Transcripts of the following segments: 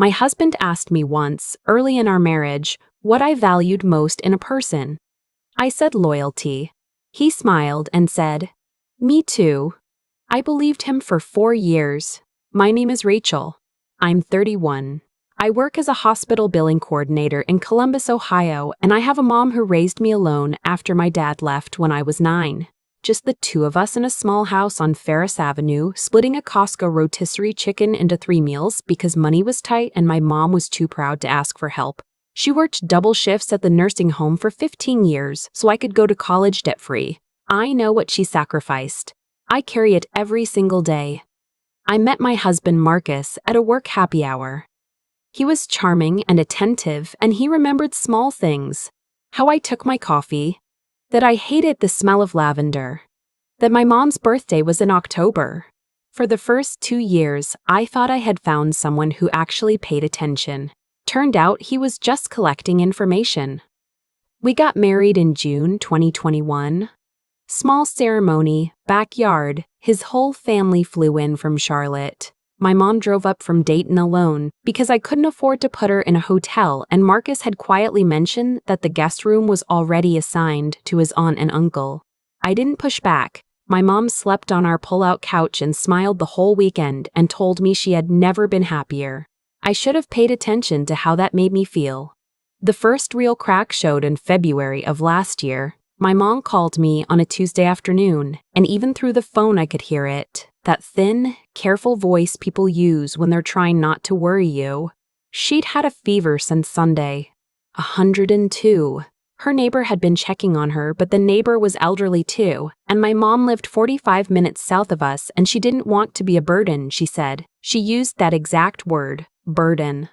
My husband asked me once, early in our marriage, what I valued most in a person. I said loyalty. He smiled and said, "Me too." I believed him for 4 years. My name is Rachel. I'm 31. I work as a hospital billing coordinator in Columbus, Ohio, and I have a mom who raised me alone after my dad left when I was 9. Just the two of us in a small house on Ferris Avenue, splitting a Costco rotisserie chicken into 3 meals because money was tight and my mom was too proud to ask for help. She worked double shifts at the nursing home for 15 years so I could go to college debt-free. I know what she sacrificed. I carry it every single day. I met my husband Marcus at a work happy hour. He was charming and attentive, and he remembered small things. How I took my coffee, that I hated the smell of lavender, that my mom's birthday was in October. For the first 2 years, I thought I had found someone who actually paid attention. Turned out he was just collecting information. We got married in June 2021. Small ceremony, backyard, his whole family flew in from Charlotte. My mom drove up from Dayton alone because I couldn't afford to put her in a hotel, and Marcus had quietly mentioned that the guest room was already assigned to his aunt and uncle. I didn't push back. My mom slept on our pull-out couch and smiled the whole weekend and told me she had never been happier. I should have paid attention to how that made me feel. The first real crack showed in February of last year. My mom called me on a Tuesday afternoon, and even through the phone I could hear it. That thin, careful voice people use when they're trying not to worry you. She'd had a fever since Sunday. 102. Her neighbor had been checking on her, but the neighbor was elderly too, and my mom lived 45 minutes south of us, and she didn't want to be a burden, she said. She used that exact word, burden.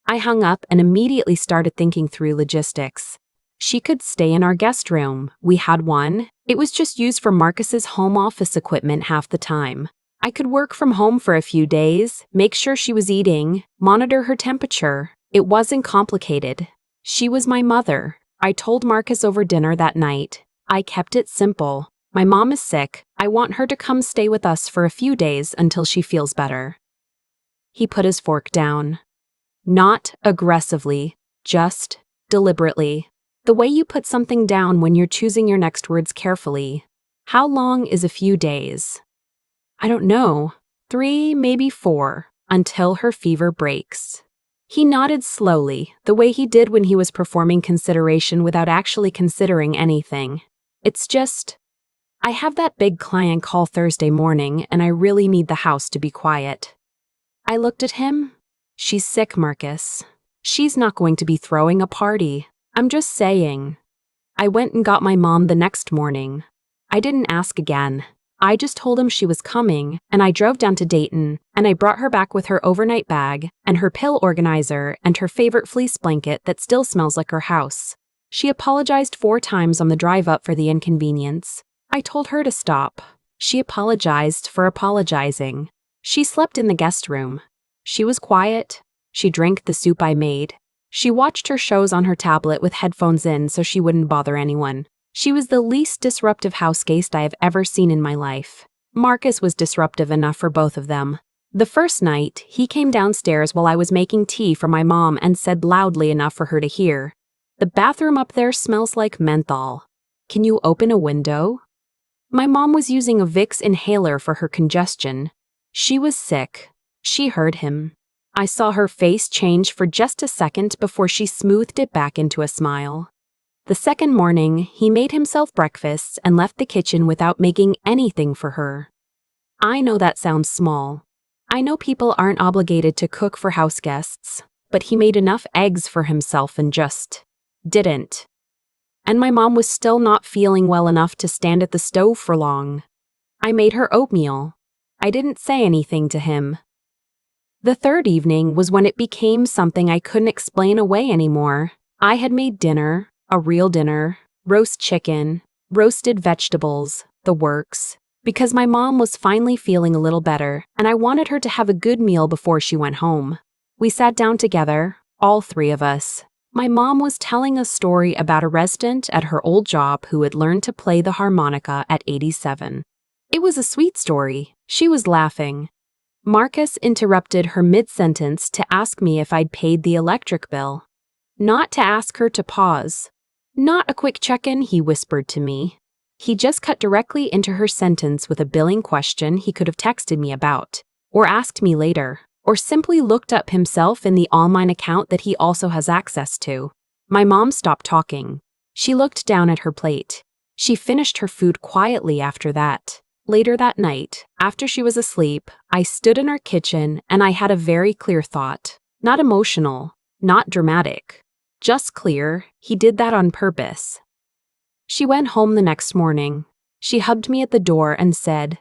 I hung up and immediately started thinking through logistics. She could stay in our guest room. We had one. It was just used for Marcus's home office equipment half the time. I could work from home for a few days, make sure she was eating, monitor her temperature. It wasn't complicated. She was my mother. I told Marcus over dinner that night. I kept it simple. My mom is sick. I want her to come stay with us for a few days until she feels better. He put his fork down. Not aggressively, just deliberately. The way you put something down when you're choosing your next words carefully. How long is a few days? I don't know. 3, maybe 4, until her fever breaks. He nodded slowly, the way he did when he was performing consideration without actually considering anything. It's just, I have that big client call Thursday morning, and I really need the house to be quiet. I looked at him. She's sick, Marcus. She's not going to be throwing a party. I'm just saying. I went and got my mom the next morning. I didn't ask again. I just told him she was coming, and I drove down to Dayton, and I brought her back with her overnight bag, and her pill organizer, and her favorite fleece blanket that still smells like her house. She apologized 4 times on the drive up for the inconvenience. I told her to stop. She apologized for apologizing. She slept in the guest room. She was quiet. She drank the soup I made. She watched her shows on her tablet with headphones in so she wouldn't bother anyone. She was the least disruptive house guest I have ever seen in my life. Marcus was disruptive enough for both of them. The first night, he came downstairs while I was making tea for my mom and said loudly enough for her to hear, "The bathroom up there smells like menthol. Can you open a window?" My mom was using a Vicks inhaler for her congestion. She was sick. She heard him. I saw her face change for just a second before she smoothed it back into a smile. The second morning, he made himself breakfast and left the kitchen without making anything for her. I know that sounds small. I know people aren't obligated to cook for house guests, but he made enough eggs for himself and just didn't. And my mom was still not feeling well enough to stand at the stove for long. I made her oatmeal. I didn't say anything to him. The third evening was when it became something I couldn't explain away anymore. I had made dinner, a real dinner, roast chicken, roasted vegetables, the works, because my mom was finally feeling a little better, and I wanted her to have a good meal before she went home. We sat down together, all 3 of us. My mom was telling a story about a resident at her old job who had learned to play the harmonica at 87. It was a sweet story. She was laughing. Marcus interrupted her mid-sentence to ask me if I'd paid the electric bill. Not to ask her to pause. Not a quick check-in, he whispered to me. He just cut directly into her sentence with a billing question he could have texted me about, or asked me later, or simply looked up himself in the online account that he also has access to. My mom stopped talking. She looked down at her plate. She finished her food quietly after that. Later that night, after she was asleep, I stood in our kitchen and I had a very clear thought. Not emotional, not dramatic. Just clear, he did that on purpose. She went home the next morning. She hugged me at the door and said,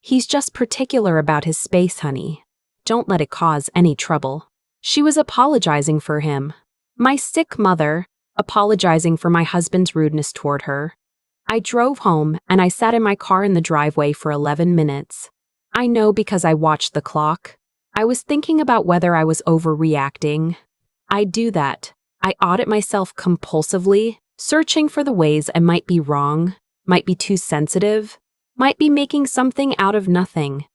"He's just particular about his space, honey. Don't let it cause any trouble." She was apologizing for him. My sick mother, apologizing for my husband's rudeness toward her. I drove home and I sat in my car in the driveway for 11 minutes. I know because I watched the clock. I was thinking about whether I was overreacting. I do that. I audit myself compulsively, searching for the ways I might be wrong, might be too sensitive, might be making something out of nothing.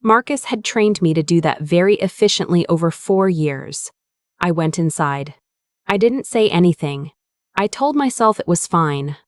Marcus had trained me to do that very efficiently over 4 years. I went inside. I didn't say anything. I told myself it was fine.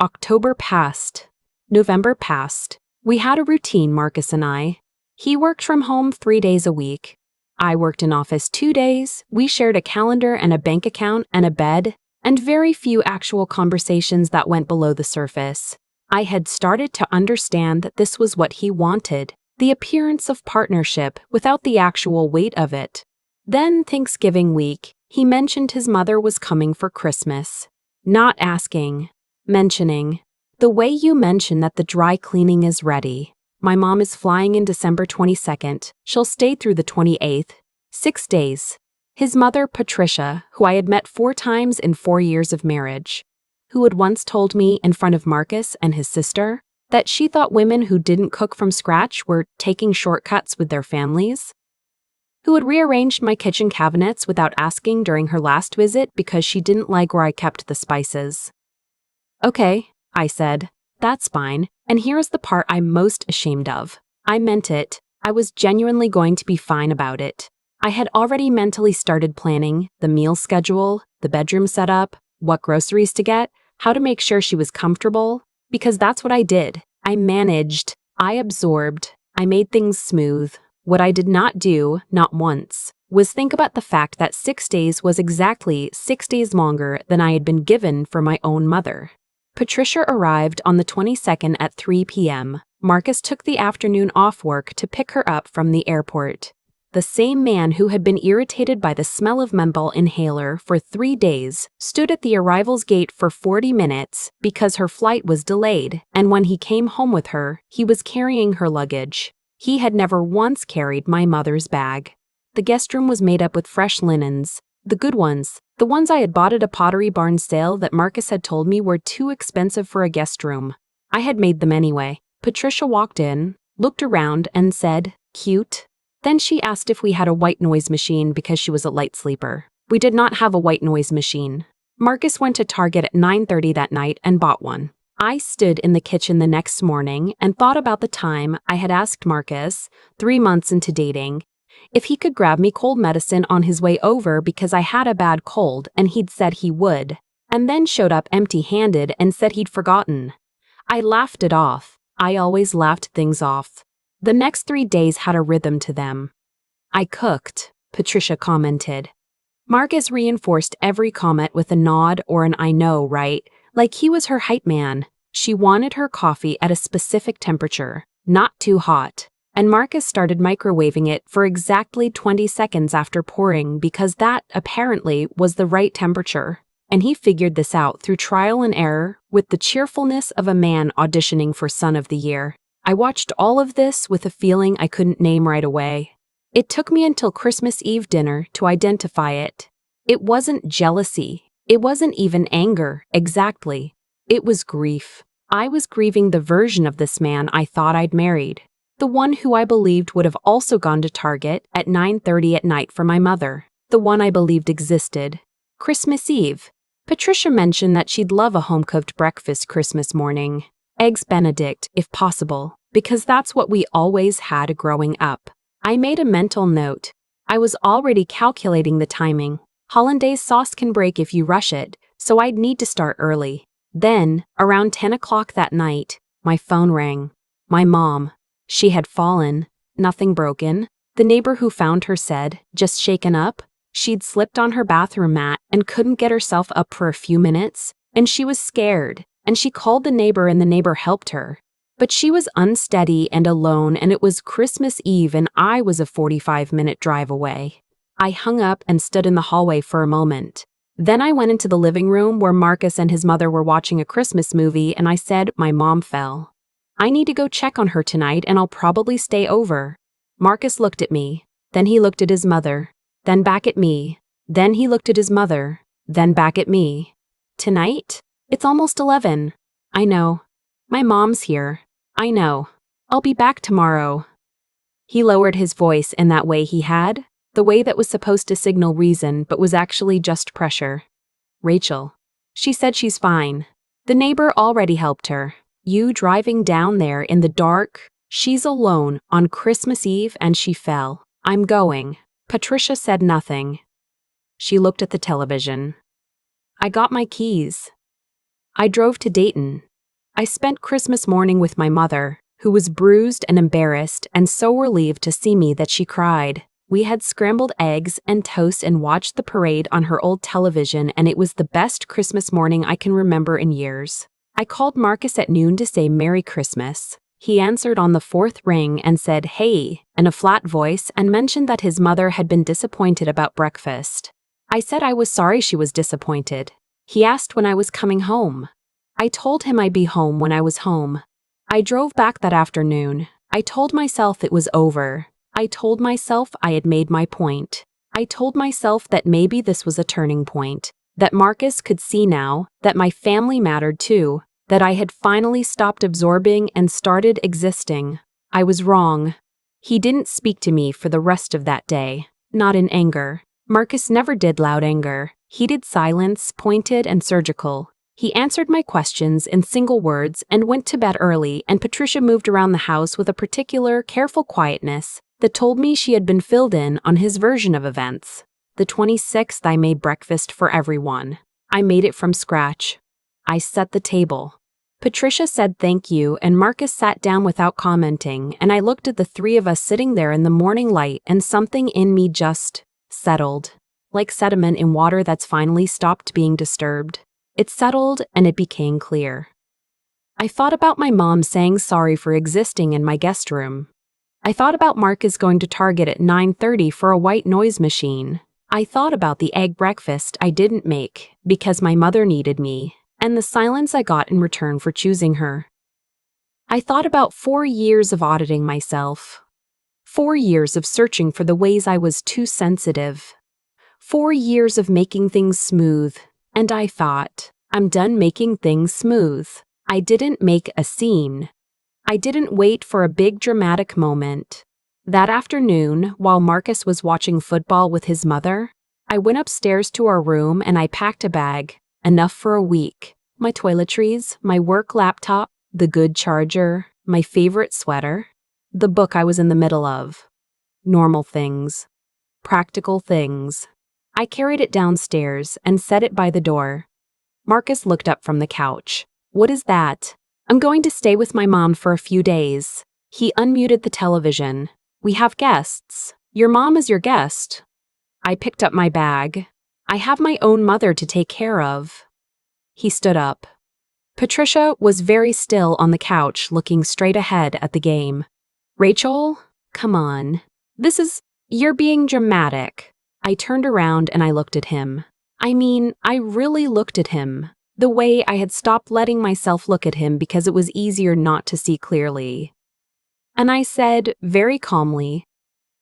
October passed. November passed. We had a routine, Marcus and I. He worked from home 3 days a week. I worked in office 2 days. We shared a calendar and a bank account and a bed, and very few actual conversations that went below the surface. I had started to understand that this was what he wanted, the appearance of partnership without the actual weight of it. Then, Thanksgiving week, he mentioned his mother was coming for Christmas. Not asking. Mentioning. The way you mention that the dry cleaning is ready. My mom is flying in December 22nd. She'll stay through the 28th. 6 days. His mother, Patricia, who I had met 4 times in 4 years of marriage, who had once told me in front of Marcus and his sister that she thought women who didn't cook from scratch were taking shortcuts with their families, who had rearranged my kitchen cabinets without asking during her last visit because she didn't like where I kept the spices. "Okay," I said, "that's fine, and here's the part I'm most ashamed of. I meant it. I was genuinely going to be fine about it. I had already mentally started planning the meal schedule, the bedroom setup, what groceries to get, how to make sure she was comfortable, because that's what I did. I managed, I absorbed, I made things smooth. What I did not do, not once, was think about the fact that 6 days was exactly 6 days longer than I had been given for my own mother. Patricia arrived on the 22nd at 3 p.m. Marcus took the afternoon off work to pick her up from the airport. The same man who had been irritated by the smell of menthol inhaler for 3 days stood at the arrival's gate for 40 minutes because her flight was delayed, and when he came home with her, he was carrying her luggage. He had never once carried my mother's bag. The guest room was made up with fresh linens, the good ones, the ones I had bought at a Pottery Barn sale that Marcus had told me were too expensive for a guest room. I had made them anyway. Patricia walked in, looked around, and said, "Cute." Then she asked if we had a white noise machine because she was a light sleeper. We did not have a white noise machine. Marcus went to Target at 9:30 that night and bought one. I stood in the kitchen the next morning and thought about the time I had asked Marcus, 3 months into dating, if he could grab me cold medicine on his way over because I had a bad cold and he'd said he would, and then showed up empty-handed and said he'd forgotten. I laughed it off. I always laughed things off. The next 3 days had a rhythm to them. "I cooked," Patricia commented. Marcus reinforced every comment with a nod or an "I know, right?" like he was her hype man. She wanted her coffee at a specific temperature, not too hot, and Marcus started microwaving it for exactly 20 seconds after pouring because that, apparently, was the right temperature. And he figured this out through trial and error with the cheerfulness of a man auditioning for Son of the Year. I watched all of this with a feeling I couldn't name right away. It took me until Christmas Eve dinner to identify it. It wasn't jealousy. It wasn't even anger, exactly. It was grief. I was grieving the version of this man I thought I'd married. The one who I believed would have also gone to Target at 9:30 at night for my mother. The one I believed existed. Christmas Eve. Patricia mentioned that she'd love a home-cooked breakfast Christmas morning. Eggs Benedict, if possible, because that's what we always had growing up. I made a mental note. I was already calculating the timing. Hollandaise sauce can break if you rush it, so I'd need to start early. Then, around 10 o'clock that night, my phone rang. My mom. She had fallen. Nothing broken. The neighbor who found her said, just shaken up. She'd slipped on her bathroom mat and couldn't get herself up for a few minutes, and she was scared, and she called the neighbor and the neighbor helped her. But she was unsteady and alone, and it was Christmas Eve and I was a 45-minute drive away. I hung up and stood in the hallway for a moment. Then I went into the living room where Marcus and his mother were watching a Christmas movie and I said, my mom fell. I need to go check on her tonight and I'll probably stay over. Marcus looked at me. Then he looked at his mother. Then back at me. Then he looked at his mother. Then back at me. Tonight? It's almost 11. I know. My mom's here. I know. I'll be back tomorrow. He lowered his voice in that way he had, the way that was supposed to signal reason but was actually just pressure. Rachel. She said she's fine. The neighbor already helped her. You driving down there in the dark? She's alone on Christmas Eve and she fell. I'm going. Patricia said nothing. She looked at the television. I got my keys. I drove to Dayton. I spent Christmas morning with my mother, who was bruised and embarrassed and so relieved to see me that she cried. We had scrambled eggs and toast and watched the parade on her old television, and it was the best Christmas morning I can remember in years. I called Marcus at noon to say Merry Christmas. He answered on the fourth ring and said, hey, in a flat voice and mentioned that his mother had been disappointed about breakfast. I said I was sorry she was disappointed. He asked when I was coming home. I told him I'd be home when I was home. I drove back that afternoon. I told myself it was over. I told myself I had made my point. I told myself that maybe this was a turning point, that Marcus could see now, that my family mattered too, that I had finally stopped absorbing and started existing. I was wrong. He didn't speak to me for the rest of that day, not in anger. Marcus never did loud anger. He did silence, pointed and surgical. He answered my questions in single words and went to bed early, and Patricia moved around the house with a particular, careful quietness that told me she had been filled in on his version of events. The 26th, I made breakfast for everyone. I made it from scratch. I set the table. Patricia said thank you, and Marcus sat down without commenting, and I looked at the three of us sitting there in the morning light, and something in me just settled, like sediment in water that's finally stopped being disturbed. It settled, and it became clear. I thought about my mom saying sorry for existing in my guest room. I thought about Marcus going to Target at 9:30 for a white noise machine. I thought about the egg breakfast I didn't make because my mother needed me, and the silence I got in return for choosing her. I thought about 4 years of auditing myself. 4 years of searching for the ways I was too sensitive. 4 years of making things smooth, and I thought, I'm done making things smooth. I didn't make a scene. I didn't wait for a big dramatic moment. That afternoon, while Marcus was watching football with his mother, I went upstairs to our room and I packed a bag, enough for a week. My toiletries, my work laptop, the good charger, my favorite sweater, the book I was in the middle of. Normal things. Practical things. I carried it downstairs and set it by the door. Marcus looked up from the couch. What is that? I'm going to stay with my mom for a few days. He unmuted the television. We have guests. Your mom is your guest. I picked up my bag. I have my own mother to take care of. He stood up. Patricia was very still on the couch, looking straight ahead at the game. Rachel, come on. You're being dramatic. I turned around and I looked at him. I really looked at him. The way I had stopped letting myself look at him because it was easier not to see clearly. And I said, very calmly,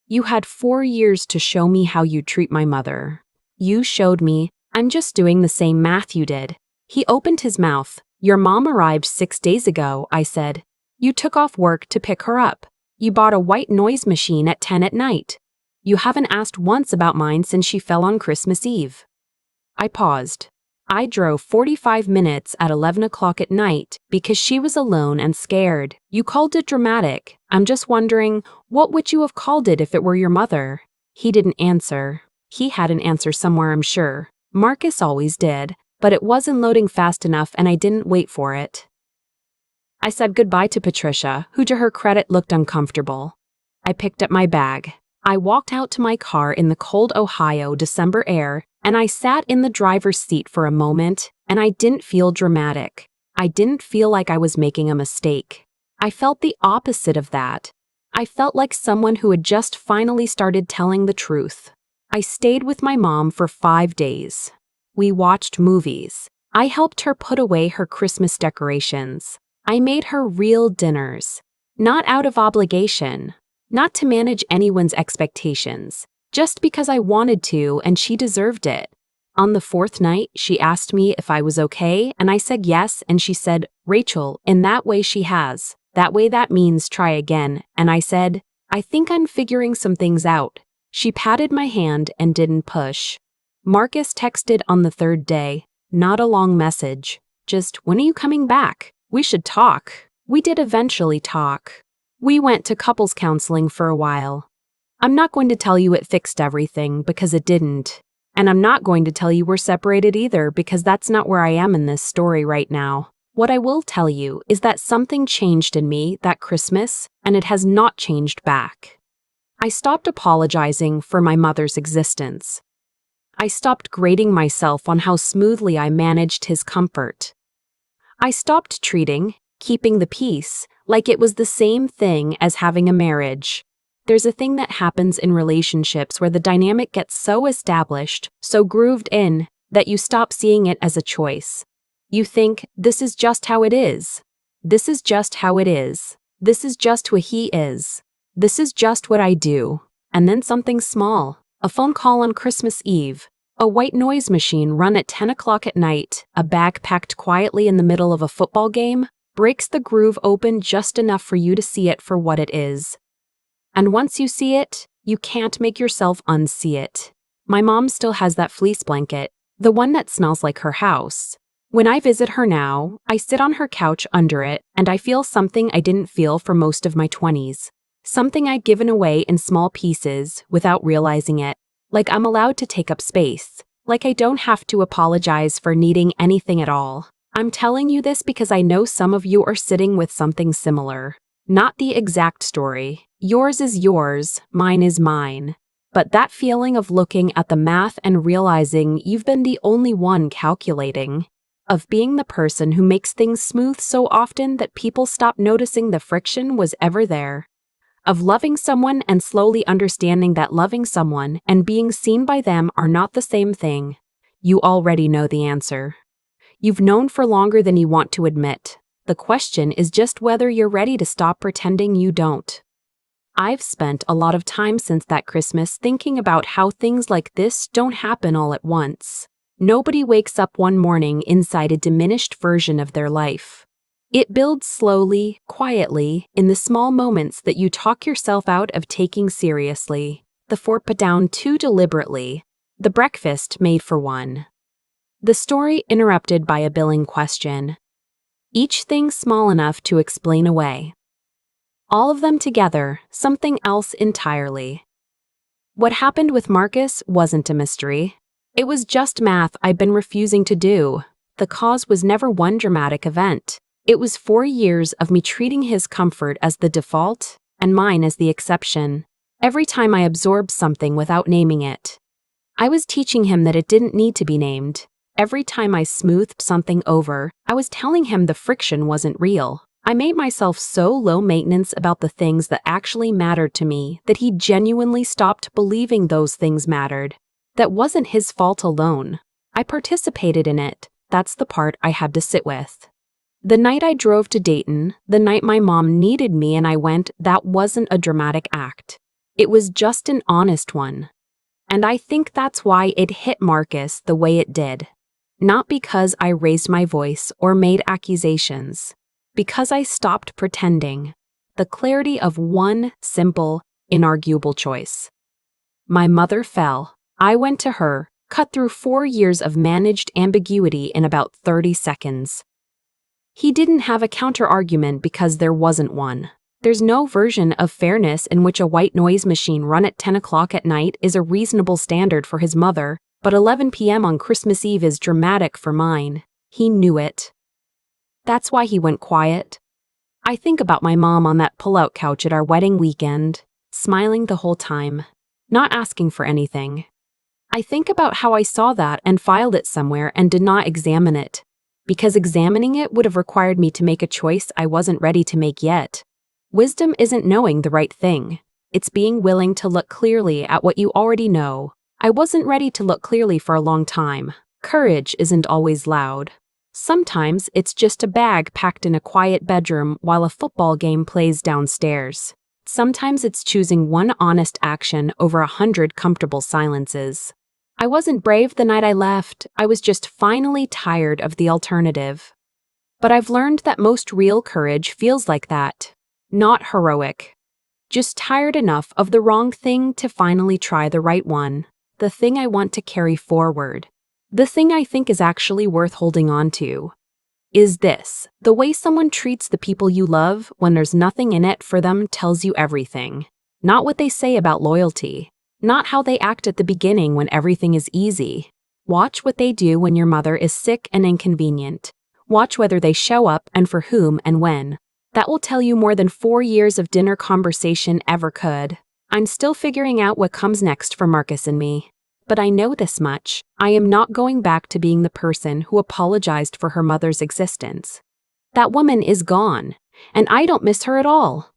you had 4 years to show me how you treat my mother. You showed me. I'm just doing the same math you did. He opened his mouth. Your mom arrived 6 days ago, I said. You took off work to pick her up. You bought a white noise machine at 10 at night. You haven't asked once about mine since she fell on Christmas Eve. I paused. I drove 45 minutes at 11 o'clock at night because she was alone and scared. You called it dramatic. I'm just wondering, what would you have called it if it were your mother? He didn't answer. He had an answer somewhere, I'm sure. Marcus always did, but it wasn't loading fast enough and I didn't wait for it. I said goodbye to Patricia, who to her credit looked uncomfortable. I picked up my bag. I walked out to my car in the cold Ohio December air, and I sat in the driver's seat for a moment, and I didn't feel dramatic. I didn't feel like I was making a mistake. I felt the opposite of that. I felt like someone who had just finally started telling the truth. I stayed with my mom for 5 days. We watched movies. I helped her put away her Christmas decorations. I made her real dinners. Not out of obligation. Not to manage anyone's expectations. Just because I wanted to and she deserved it. On the 4th night, she asked me if I was okay, and I said yes, and she said, "Rachel, in that way she has. That way that means try again." And I said, "I think I'm figuring some things out." She patted my hand and didn't push. Marcus texted on the 3rd day. Not a long message. Just, "When are you coming back? We should talk." We did eventually talk. We went to couples counseling for a while. I'm not going to tell you it fixed everything because it didn't. And I'm not going to tell you we're separated either because that's not where I am in this story right now. What I will tell you is that something changed in me that Christmas, and it has not changed back. I stopped apologizing for my mother's existence. I stopped grading myself on how smoothly I managed his comfort. I stopped treating, keeping the peace, like it was the same thing as having a marriage. There's a thing that happens in relationships where the dynamic gets so established, so grooved in, that you stop seeing it as a choice. You think, this is just how it is. This is just how it is. This is just who he is. This is just what I do. And then something small, a phone call on Christmas Eve, a white noise machine run at 10 o'clock at night, a bag packed quietly in the middle of a football game, breaks the groove open just enough for you to see it for what it is. And once you see it, you can't make yourself unsee it. My mom still has that fleece blanket, the one that smells like her house. When I visit her now, I sit on her couch under it, and I feel something I didn't feel for most of my 20s. Something I'd given away in small pieces without realizing it. Like I'm allowed to take up space. Like I don't have to apologize for needing anything at all. I'm telling you this because I know some of you are sitting with something similar. Not the exact story. Yours is yours, mine is mine. But that feeling of looking at the math and realizing you've been the only one calculating. Of being the person who makes things smooth so often that people stop noticing the friction was ever there. Of loving someone and slowly understanding that loving someone and being seen by them are not the same thing. You already know the answer. You've known for longer than you want to admit. The question is just whether you're ready to stop pretending you don't. I've spent a lot of time since that Christmas thinking about how things like this don't happen all at once. Nobody wakes up one morning inside a diminished version of their life. It builds slowly, quietly, in the small moments that you talk yourself out of taking seriously. The fork put down too deliberately. The breakfast made for one. The story interrupted by a billing question. Each thing small enough to explain away. All of them together, something else entirely. What happened with Marcus wasn't a mystery. It was just math I'd been refusing to do. The cause was never one dramatic event. It was 4 years of me treating his comfort as the default and mine as the exception. Every time I absorbed something without naming it. I was teaching him that it didn't need to be named. Every time I smoothed something over, I was telling him the friction wasn't real. I made myself so low maintenance about the things that actually mattered to me that he genuinely stopped believing those things mattered. That wasn't his fault alone. I participated in it. That's the part I had to sit with. The night I drove to Dayton, the night my mom needed me and I went, that wasn't a dramatic act. It was just an honest one. And I think that's why it hit Marcus the way it did. Not because I raised my voice or made accusations. Because I stopped pretending. The clarity of one simple, inarguable choice. My mother fell. I went to her, cut through 4 years of managed ambiguity in about 30 seconds. He didn't have a counter-argument because there wasn't one. There's no version of fairness in which a white noise machine run at 10 o'clock at night is a reasonable standard for his mother, but 11 p.m. on Christmas Eve is dramatic for mine. He knew it. That's why he went quiet. I think about my mom on that pull-out couch at our wedding weekend, smiling the whole time, not asking for anything. I think about how I saw that and filed it somewhere and did not examine it, because examining it would have required me to make a choice I wasn't ready to make yet. Wisdom isn't knowing the right thing. It's being willing to look clearly at what you already know. I wasn't ready to look clearly for a long time. Courage isn't always loud. Sometimes it's just a bag packed in a quiet bedroom while a football game plays downstairs. Sometimes it's choosing one honest action over 100 comfortable silences. I wasn't brave the night I left. I was just finally tired of the alternative. But I've learned that most real courage feels like that. Not heroic. Just tired enough of the wrong thing to finally try the right one. The thing I want to carry forward. The thing I think is actually worth holding on to. Is this: the way someone treats the people you love when there's nothing in it for them tells you everything. Not what they say about loyalty. Not how they act at the beginning when everything is easy. Watch what they do when your mother is sick and inconvenient. Watch whether they show up and for whom and when. That will tell you more than 4 years of dinner conversation ever could. I'm still figuring out what comes next for Marcus and me. But I know this much: I am not going back to being the person who apologized for her mother's existence. That woman is gone, and I don't miss her at all.